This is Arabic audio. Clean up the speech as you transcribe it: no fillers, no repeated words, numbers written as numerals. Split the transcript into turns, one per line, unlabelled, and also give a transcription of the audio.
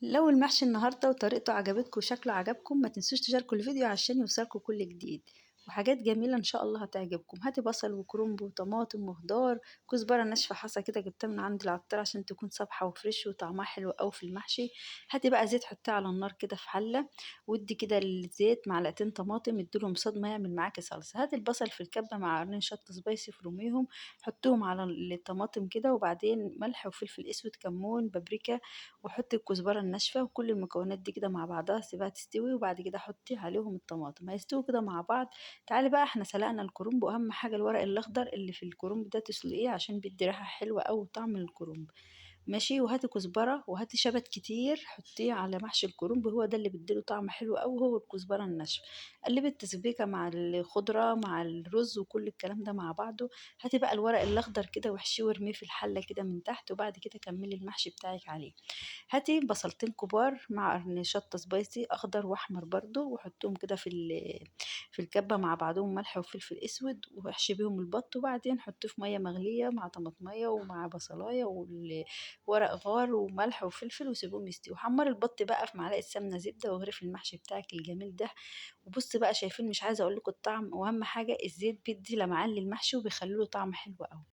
لو المحشي النهاردة وطريقته عجبتكم وشكله عجبكم ما تنسوش تشاركوا الفيديو عشان يوصلكوا كل جديد، وحاجات جميلة ان شاء الله هتعجبكم. هاتي بصل وكرنب وطماطم وخضار، كزبرة ناشفة حصى كده جبتها من عند العطار عشان تكون صابحة وفريش وطعمها حلو اوي في المحشي. هاتي بقى زيت حطيه على النار كده في حلة، وادي كده الزيت معلقتين طماطم اديلهم صدمة يعمل معاكي صلصة. هاتي البصل في الكبة مع قرنين شطة سبايسي فرميهم، حطيهم على الطماطم كده، وبعدين ملح وفلفل اسود كمون بابريكا، وحطي الكزبرة الناشفة وكل المكونات دي كده مع بعضها سيبها تستوي، وبعد كده حطي عليهم الطماطم هيستووا كده مع بعض. تعالي بقى احنا سلقنا الكرنب، واهم حاجة الورق الاخضر اللي في الكرنب ده تسلقيه عشان بيدي ريحة حلوة اوي وطعم الكرنب. ماشي، وهاتي كزبرة وهاتي شبت كتير حطيه على محشي الكرنب، هو ده اللي بيديله طعم حلو اوي، هو الكزبرة الناشفة. قلبي التسبيكة مع الخضرة مع الرز وكل الكلام ده مع بعضه. هاتي بقى الورق الاخضر كده واحشيه وارميه في الحلة كده من تحت، وبعد كده كملي المحشي بتاعك عليه. هاتي بصلتين كبار مع قرن شطة سبايسي أخضر وأحمر برضو، وحطهم كده في الكبة مع بعضهم ملح وفلفل أسود، واحشي بيهم البط، وبعدين حطيه في مية مغلية مع طماطمية ومع بصلاية وورق غار وملح وفلفل، وسيبهم يستووا. حمري البط بقى في معلقة سمنة زبدة واغرفي المحشي بتاعك الجميل ده. وبصي بقى شايفين، مش عايزة أقولكوا الطعم، وأهم حاجة الزيت بيدي لمعان للمحشي وبيخليله طعم حلو أوي.